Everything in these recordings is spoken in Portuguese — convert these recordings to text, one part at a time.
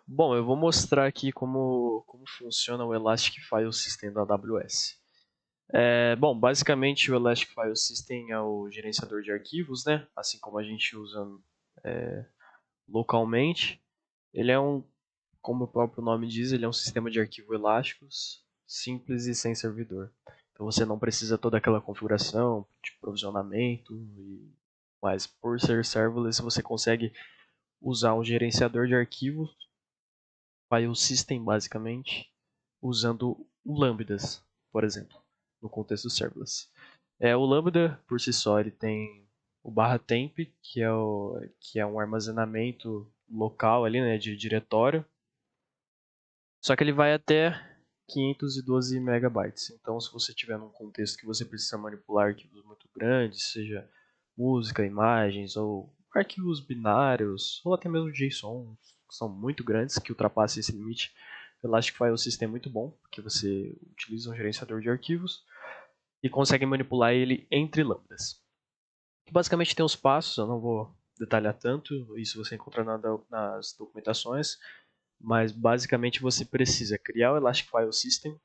Bom, eu vou mostrar aqui como funciona o Elastic File System da AWS. Bom, basicamente o Elastic File System é o gerenciador de arquivos, né? Assim como a gente usa localmente. Ele é como o próprio nome diz, ele é um sistema de arquivos elásticos, simples e sem servidor. Então você não precisa toda aquela configuração de provisionamento, mas por ser serverless você consegue usar um gerenciador de arquivos, file system basicamente, usando o Lambdas, por exemplo, no contexto serverless. O Lambda, por si só, ele tem o /temp, que é um armazenamento local ali, né, de diretório, só que ele vai até 512 megabytes. Então, se você tiver num contexto que você precisa manipular arquivos muito grandes, seja música, imagens ou arquivos binários, ou até mesmo JSON, que são muito grandes, que ultrapassam esse limite, o Elastic File System é muito bom, porque você utiliza um gerenciador de arquivos e consegue manipular ele entre lambdas. Basicamente tem os passos, eu não vou detalhar tanto, isso você encontra nas documentações, mas basicamente você precisa criar o Elastic File System,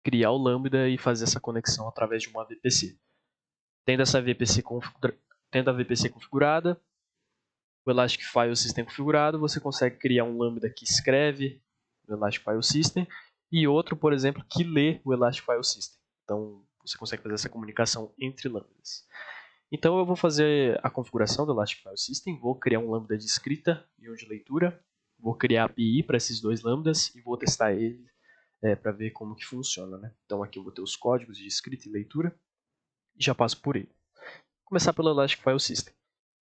criar o Lambda e fazer essa conexão através de uma VPC. Tendo a VPC configurada, o Elastic File System configurado, você consegue criar um Lambda que escreve o Elastic File System e outro, por exemplo, que lê o Elastic File System. Então, você consegue fazer essa comunicação entre lambdas. Então, eu vou fazer a configuração do Elastic File System, vou criar um lambda de escrita e um de leitura, vou criar a API para esses dois lambdas e vou testar ele para ver como que funciona. Né? Então, aqui eu vou ter os códigos de escrita e leitura e já passo por ele. Vou começar pelo Elastic File System.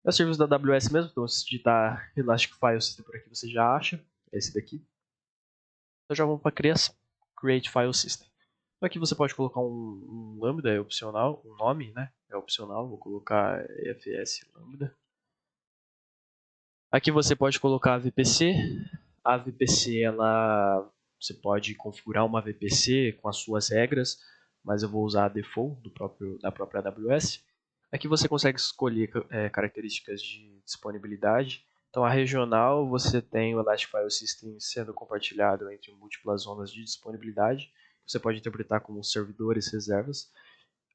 É o serviço da AWS mesmo, então se digitar Elastic File System por aqui você já acha, é esse daqui. Então já vamos para criação, Create File System. Então aqui você pode colocar um lambda, é opcional, um nome, né? É opcional, vou colocar EFS lambda. Aqui você pode colocar a VPC. A VPC, você pode configurar uma VPC com as suas regras, mas eu vou usar a default da própria AWS. Aqui você consegue escolher características de disponibilidade. Então, a regional, você tem o Elastic File System sendo compartilhado entre múltiplas zonas de disponibilidade. Você pode interpretar como servidores, reservas.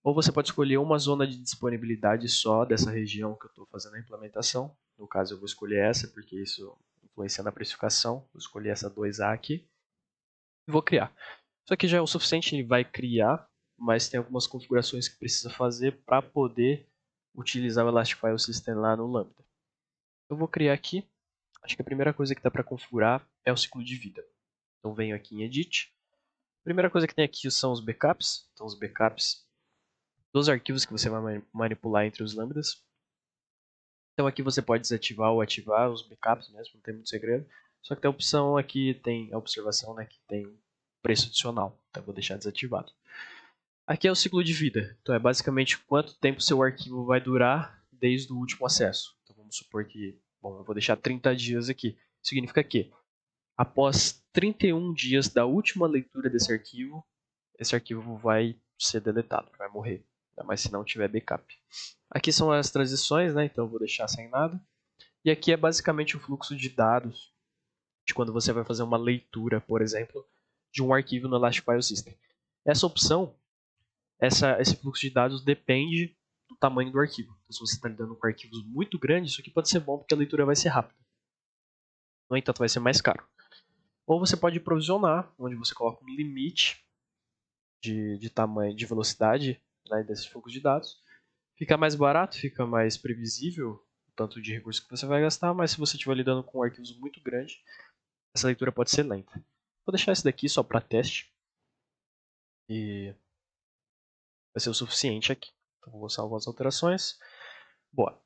Ou você pode escolher uma zona de disponibilidade só dessa região que eu estou fazendo a implementação. No caso, eu vou escolher essa, porque isso influencia na precificação. Vou escolher essa 2A aqui e vou criar. Isso aqui já é o suficiente, ele vai criar, mas tem algumas configurações que precisa fazer para poder utilizar o Elastic File System lá no Lambda. Eu vou criar aqui. Acho que a primeira coisa que dá para configurar é o ciclo de vida. Então venho aqui em Edit. A primeira coisa que tem aqui são os backups. Então os backups dos arquivos que você vai manipular entre os lambdas. Então aqui você pode desativar ou ativar os backups mesmo, não tem muito segredo. Só que tem a opção aqui, tem a observação, né, que tem um preço adicional. Então eu vou deixar desativado. Aqui é o ciclo de vida. Então é basicamente quanto tempo seu arquivo vai durar desde o último acesso. Então vamos supor que, bom, eu vou deixar 30 dias aqui. Significa que após 31 dias da última leitura desse arquivo, esse arquivo vai ser deletado, vai morrer. Ainda mais se não tiver backup. Aqui são as transições, né? Então eu vou deixar sem nada. E aqui é basicamente o fluxo de dados de quando você vai fazer uma leitura, por exemplo, de um arquivo no Elastic File System. Essa opção, esse fluxo de dados depende do tamanho do arquivo. Então, se você está lidando com arquivos muito grandes, isso aqui pode ser bom porque a leitura vai ser rápida. No entanto, vai ser mais caro. Ou você pode provisionar, onde você coloca um limite de tamanho, de velocidade, né, desse fluxo de dados. Fica mais barato, fica mais previsível o tanto de recurso que você vai gastar, mas se você estiver lidando com arquivos muito grandes, essa leitura pode ser lenta. Vou deixar esse daqui só para teste e vai ser o suficiente aqui. Então vou salvar as alterações. Boa.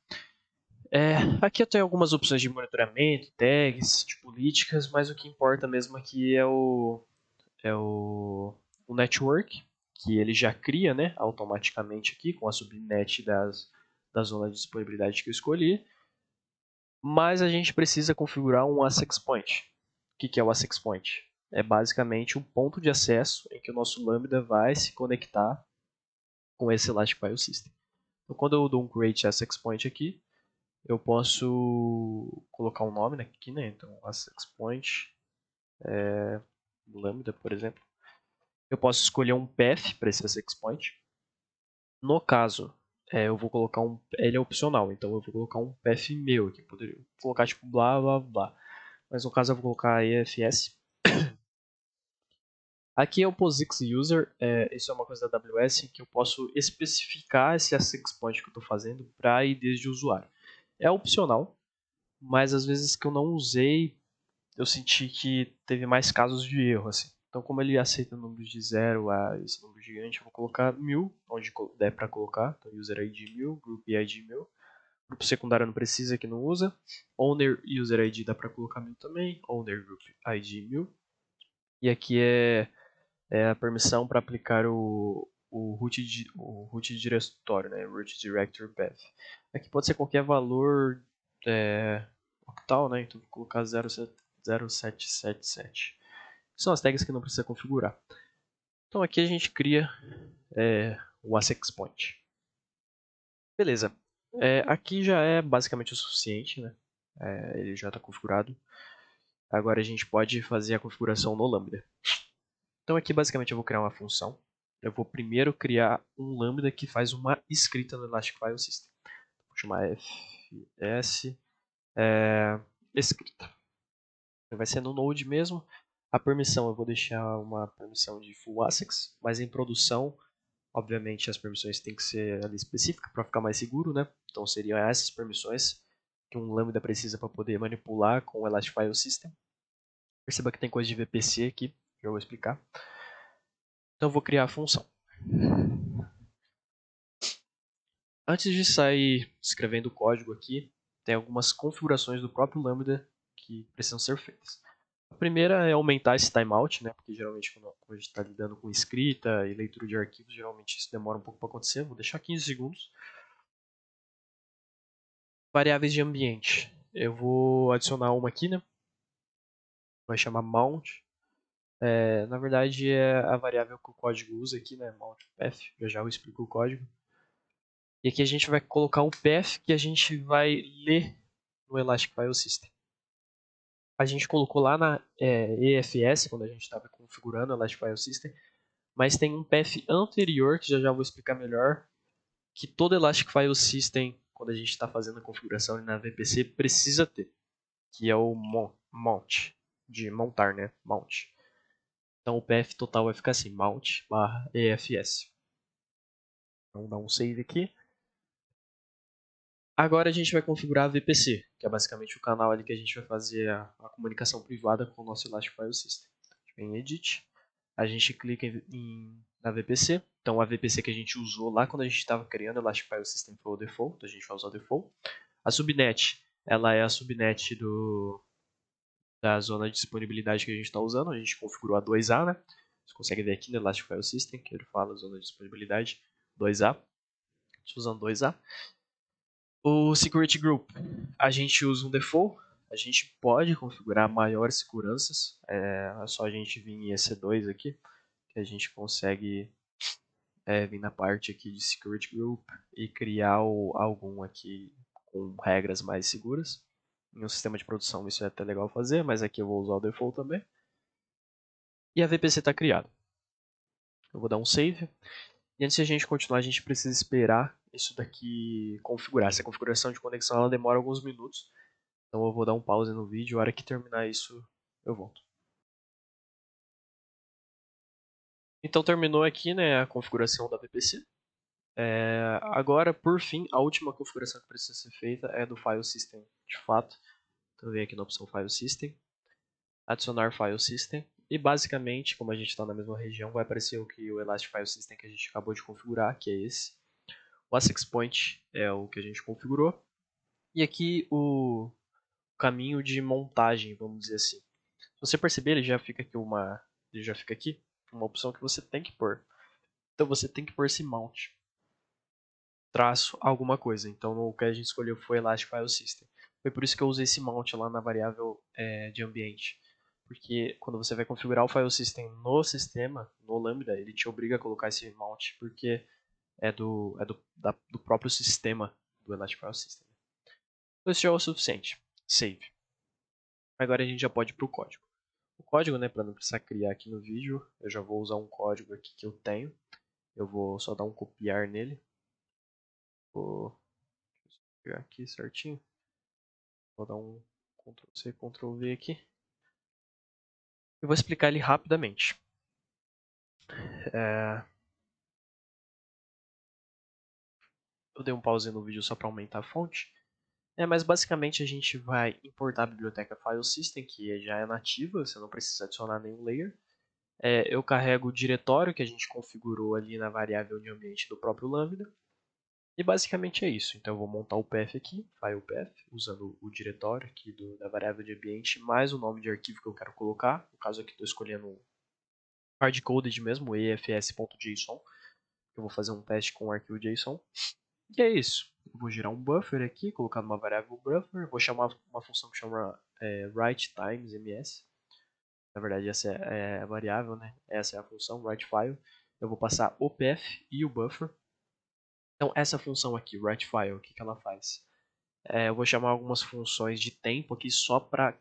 Aqui eu tenho algumas opções de monitoramento, tags, de políticas, mas o que importa mesmo aqui é o network, que ele já cria, né, automaticamente aqui com a subnet da zona de disponibilidade que eu escolhi. Mas a gente precisa configurar um access point. O que é o access point? É basicamente um ponto de acesso em que o nosso Lambda vai se conectar com esse Elastic File System. Então, quando eu dou um create access point aqui, eu posso colocar um nome aqui, né? Então, access point, lambda, por exemplo. Eu posso escolher um path para esse access point. No caso, eu vou colocar ele é opcional, então eu vou colocar um path meu aqui. Poderia colocar tipo blá blá blá. Mas no caso eu vou colocar EFS. Aqui é o POSIX User, isso é uma coisa da AWS que eu posso especificar esse access point que eu estou fazendo para IDs de usuário. É opcional, mas às vezes que eu não usei, eu senti que teve mais casos de erro. Assim. Então, como ele aceita números de 0 a esse número gigante, eu vou colocar 1000, onde der para colocar. Então, user ID 1000, group ID 1000. Grupo secundário não precisa, que não usa. Owner user ID dá para colocar 1000 também. Owner group ID 1000. E aqui é a permissão para aplicar o root diretório, né? Root directory path. Aqui pode ser qualquer valor octal, né? Então vou colocar 0777. São as tags que não precisa configurar. Então aqui a gente cria o access point. Beleza. Aqui já é basicamente o suficiente, né? Ele já está configurado. Agora a gente pode fazer a configuração no Lambda. Então aqui basicamente eu vou criar uma função. Eu vou primeiro criar um lambda que faz uma escrita no Elastic File System. Vou chamar fs escrita. Vai ser no Node mesmo. A permissão eu vou deixar uma permissão de full access, mas em produção, obviamente as permissões têm que ser ali específicas para ficar mais seguro, né? Então seriam essas permissões que um lambda precisa para poder manipular com o Elastic File System. Perceba que tem coisa de VPC aqui, que eu vou explicar. Então eu vou criar a função. Antes de sair escrevendo o código aqui, tem algumas configurações do próprio Lambda que precisam ser feitas. A primeira é aumentar esse timeout, né? Porque geralmente quando a gente está lidando com escrita e leitura de arquivos, geralmente isso demora um pouco para acontecer. Vou deixar 15 segundos. Variáveis de ambiente. Eu vou adicionar uma aqui, né? Vai chamar mount. Na verdade é a variável que o código usa aqui, né? Mount path. Já eu explico o código. E aqui a gente vai colocar o path que a gente vai ler no Elastic File System. A gente colocou lá na EFS, quando a gente estava configurando o Elastic File System, mas tem um path anterior, que já vou explicar melhor, que todo Elastic File System, quando a gente está fazendo a configuração na VPC, precisa ter, que é o mount, de montar, né? Mount. Então o path total vai ficar assim, mount/EFS. Vamos dar um save aqui. Agora a gente vai configurar a VPC, que é basicamente o canal ali que a gente vai fazer a comunicação privada com o nosso Elastic File System. A gente vem em Edit, a gente clica na VPC. Então a VPC que a gente usou lá quando a gente estava criando o Elastic File System foi o default, a gente vai usar o default. A subnet, ela é a subnet da zona de disponibilidade que a gente está usando. A gente configurou a 2A, né? Você consegue ver aqui no Elastic File System, que ele fala zona de disponibilidade 2A. A gente usando 2A. O Security Group, a gente usa um default, a gente pode configurar maiores seguranças, é só a gente vir em EC2 aqui, que a gente consegue vir na parte aqui de Security Group e criar algum aqui com regras mais seguras. Em um sistema de produção isso é até legal fazer, mas aqui eu vou usar o default também. E a VPC está criada. Eu vou dar um save. E antes de a gente continuar, a gente precisa esperar isso daqui configurar. Essa configuração de conexão ela demora alguns minutos. Então eu vou dar um pause no vídeo, a hora que terminar isso eu volto. Então terminou aqui, né, a configuração da VPC. Agora, por fim, a última configuração que precisa ser feita é do File System, de fato. Então vem aqui na opção File System, adicionar File System. E basicamente, como a gente está na mesma região, vai aparecer o Elastic File System que a gente acabou de configurar, que é esse. O access point é o que a gente configurou. E aqui o caminho de montagem, vamos dizer assim. Se você perceber, ele já fica aqui uma opção que você tem que pôr. Então você tem que pôr esse mount traço alguma coisa. Então o que a gente escolheu foi Elastic File System. Foi por isso que eu usei esse mount lá na variável de ambiente. Porque quando você vai configurar o file system no sistema, no Lambda, ele te obriga a colocar esse mount, porque é do próprio sistema do Elastic File System. Então isso já é o suficiente. Save. Agora a gente já pode ir para o código. O código, né, para não precisar criar aqui no vídeo, eu já vou usar um código aqui que eu tenho. Eu vou só dar um copiar nele. Vou pegar aqui certinho. Vou dar um Ctrl C, Ctrl V aqui. Eu vou explicar ele rapidamente. Eu dei um pause no vídeo só para aumentar a fonte. Mas basicamente a gente vai importar a biblioteca FileSystem, que já é nativa, você não precisa adicionar nenhum layer. Eu carrego o diretório que a gente configurou ali na variável de ambiente do próprio Lambda. E basicamente é isso. Então eu vou montar o path aqui, file path, usando o diretório aqui da variável de ambiente, mais o nome de arquivo que eu quero colocar. No caso aqui estou escolhendo hardcoded mesmo, efs.json. Eu vou fazer um teste com o arquivo JSON. E é isso. Eu vou gerar um buffer aqui, colocar numa variável buffer. Vou chamar uma função que chama write times ms. Na verdade, essa é a variável, né? Essa é a função, writeFile. Eu vou passar o path e o buffer. Então, essa função aqui, writeFile, o que ela faz? Eu vou chamar algumas funções de tempo aqui só para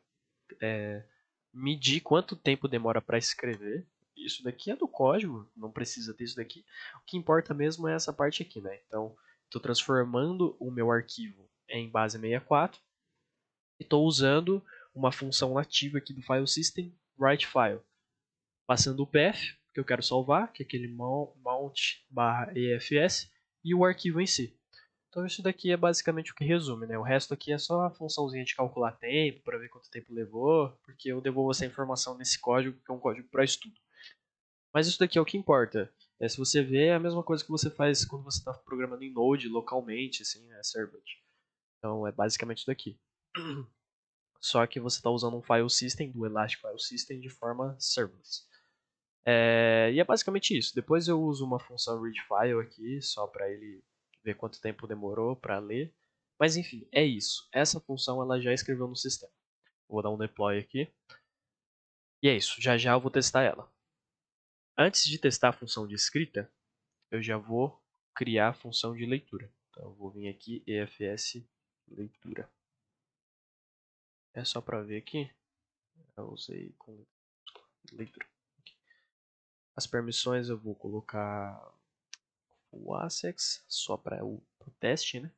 medir quanto tempo demora para escrever. Isso daqui é do código, não precisa disso daqui. O que importa mesmo é essa parte aqui, né? Então, estou transformando o meu arquivo em base 64 e estou usando uma função nativa aqui do file system, writeFile, passando o path que eu quero salvar, que é aquele mount/efs, e o arquivo em si. Então isso daqui é basicamente o que resume, né? O resto aqui é só a funçãozinha de calcular tempo, para ver quanto tempo levou, porque eu devolvo essa informação nesse código, que é um código para estudo. Mas isso daqui é o que importa. Se você vê, é a mesma coisa que você faz quando você está programando em Node localmente, assim, né? Servlet. Então é basicamente isso daqui. Só que você está usando um file system do Elastic File System de forma serverless. E é basicamente isso. Depois eu uso uma função readFile aqui, só para ele ver quanto tempo demorou para ler. Mas enfim, é isso. Essa função ela já escreveu no sistema. Vou dar um deploy aqui. E é isso. Já já eu vou testar ela. Antes de testar a função de escrita, eu já vou criar a função de leitura. Então eu vou vir aqui, efs leitura. É só para ver aqui. Eu usei com leitura. As permissões eu vou colocar o ASEX, só para o teste, né?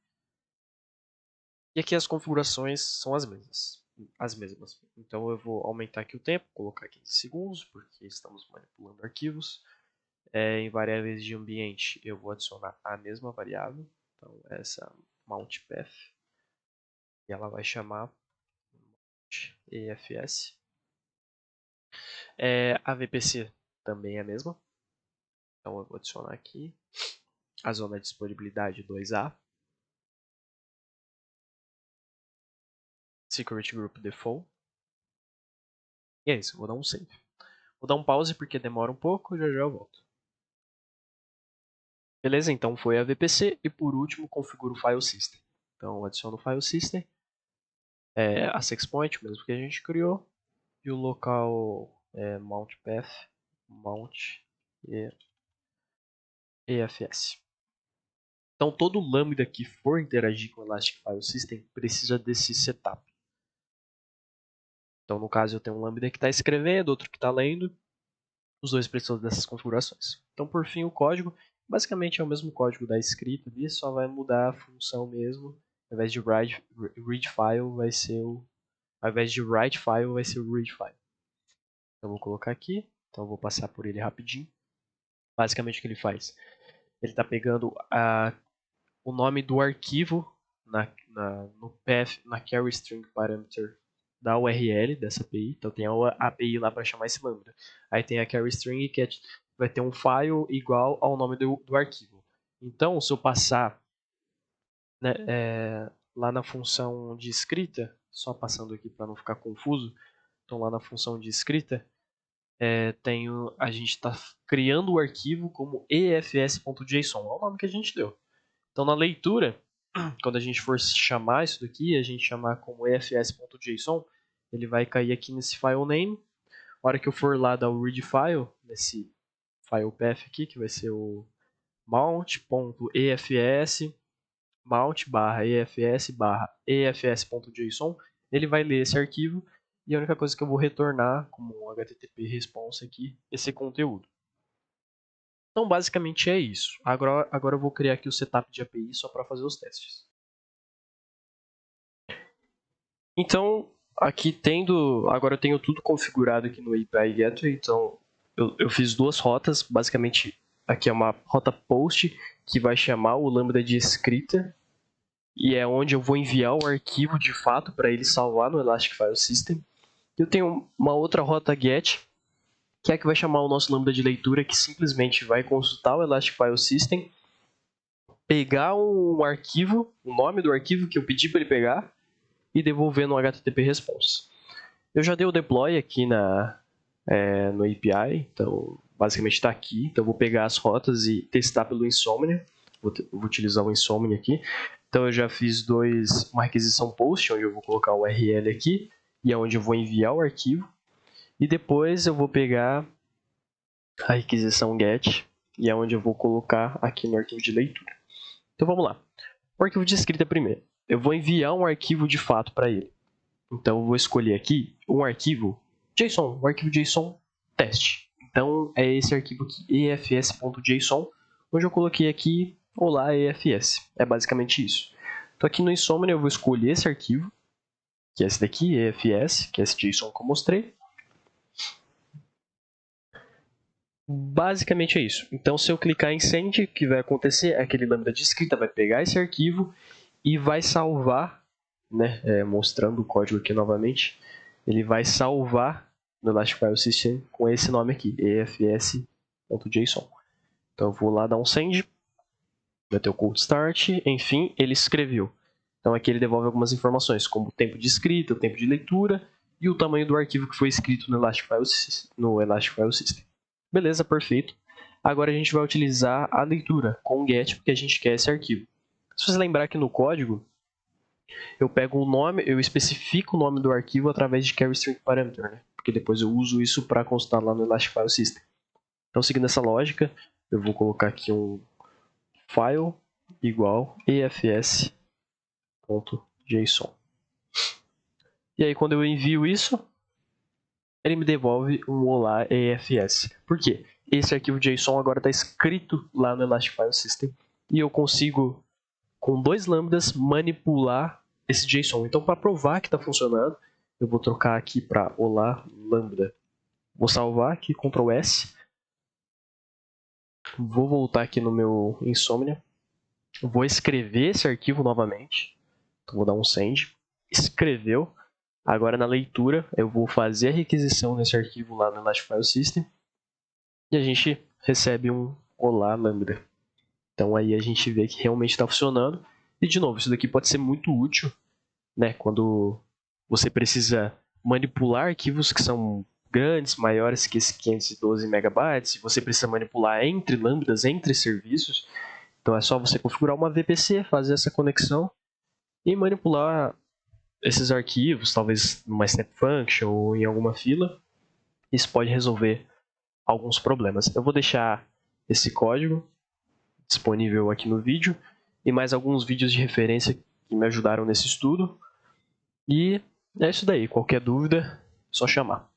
E aqui as configurações são as mesmas. Então eu vou aumentar aqui o tempo, colocar 15 segundos, porque estamos manipulando arquivos. Em variáveis de ambiente eu vou adicionar a mesma variável. Então essa mountPath, e ela vai chamar EFS. A VPC também é a mesma. Então eu vou adicionar aqui a zona de disponibilidade 2A. Security Group Default. E é isso, vou dar um save. Vou dar um pause porque demora um pouco, já eu volto. Beleza, então foi a VPC e por último configuro o File System. Então adiciono o File System, a SexPoint, mesmo que a gente criou, e o local Mount Path, Mount e EFS. Então todo lambda que for interagir com o Elastic File System precisa desse setup. Então no caso eu tenho um lambda que está escrevendo, outro que está lendo, os dois precisam dessas configurações. Então por fim o código, basicamente é o mesmo código da escrita ali, só vai mudar a função mesmo. Ao invés de read file vai ser o ao invés de write file vai ser o read file. Eu vou colocar aqui, então eu vou passar por ele rapidinho. Basicamente o que ele faz? Ele está pegando o nome do arquivo no path, na carry string parameter da URL dessa API. Então tem a API lá para chamar esse lambda. Aí tem a carry string que vai ter um file igual ao nome do arquivo. Então se eu passar, né, lá na função de escrita, só passando aqui para não ficar confuso, então lá na função de escrita, a gente está criando o arquivo como efs.json, é o nome que a gente deu. Então na leitura, quando a gente for chamar isso daqui, a gente chamar como efs.json, ele vai cair aqui nesse file name. A hora que eu for lá dar o read file, nesse file path aqui, que vai ser o mount.efs mount/efs/efs.json, ele vai ler esse arquivo e a única coisa que eu vou retornar como um HTTP response aqui, esse conteúdo. Então, basicamente é isso. Agora eu vou criar aqui o setup de API só para fazer os testes. Então, aqui agora eu tenho tudo configurado aqui no API Gateway, então eu fiz duas rotas, basicamente aqui é uma rota post que vai chamar o lambda de escrita e é onde eu vou enviar o arquivo de fato para ele salvar no Elastic File System. Eu tenho uma outra rota get, que é a que vai chamar o nosso lambda de leitura, que simplesmente vai consultar o Elastic File System, pegar um arquivo, o nome do arquivo que eu pedi para ele pegar, e devolver no HTTP response. Eu já dei o deploy aqui no API, então basicamente está aqui. Então eu vou pegar as rotas e testar pelo Insomnia. Vou utilizar o Insomnia aqui. Então eu já fiz uma requisição post, onde eu vou colocar o URL aqui, e é onde eu vou enviar o arquivo. E depois eu vou pegar a requisição get, e é onde eu vou colocar aqui no arquivo de leitura. Então vamos lá. O arquivo de escrita primeiro. Eu vou enviar um arquivo de fato para ele. Então eu vou escolher aqui um arquivo JSON, um arquivo JSON teste. Então é esse arquivo aqui, efs.json, onde eu coloquei aqui olá efs. É basicamente isso. Então aqui no Insomnia eu vou escolher esse arquivo, que é esse daqui, efs, que é esse JSON que eu mostrei. Basicamente é isso. Então se eu clicar em send, o que vai acontecer é que aquele lambda de escrita vai pegar esse arquivo e vai salvar, né, mostrando o código aqui novamente, ele vai salvar no Elastic File System com esse nome aqui, efs.json. Então eu vou lá dar um send, vai ter o cold start, enfim, ele escreveu. Então aqui ele devolve algumas informações, como o tempo de escrita, o tempo de leitura e o tamanho do arquivo que foi escrito no Elastic File System. Beleza, perfeito. Agora a gente vai utilizar a leitura com o get, porque a gente quer esse arquivo. Se você lembrar que no código, eu pego o nome, eu especifico o nome do arquivo através de carry string parameter, né? Porque depois eu uso isso para consultar lá no Elastic File System. Então, seguindo essa lógica, eu vou colocar aqui um file igual efs.json. E aí, quando eu envio isso, ele me devolve um olá efs. Por quê? Esse arquivo JSON agora está escrito lá no Elastic File System e eu consigo, com dois lambdas, manipular esse JSON. Então, para provar que está funcionando, eu vou trocar aqui para olá lambda. Vou salvar aqui, Ctrl S. Vou voltar aqui no meu Insomnia. Vou escrever esse arquivo novamente. Então, vou dar um send. Escreveu. Agora, na leitura, eu vou fazer a requisição desse arquivo lá no Elastic File System. E a gente recebe um olá lambda. Então aí a gente vê que realmente está funcionando. E de novo, isso daqui pode ser muito útil, né, quando você precisa manipular arquivos que são grandes, maiores que esse 512 megabytes, e você precisa manipular entre lambdas, entre serviços. Então é só você configurar uma VPC, fazer essa conexão e manipular esses arquivos, talvez numa step function ou em alguma fila. Isso pode resolver alguns problemas. Eu vou deixar esse código disponível aqui no vídeo e mais alguns vídeos de referência que me ajudaram nesse estudo. E é isso daí. Qualquer dúvida, é só chamar.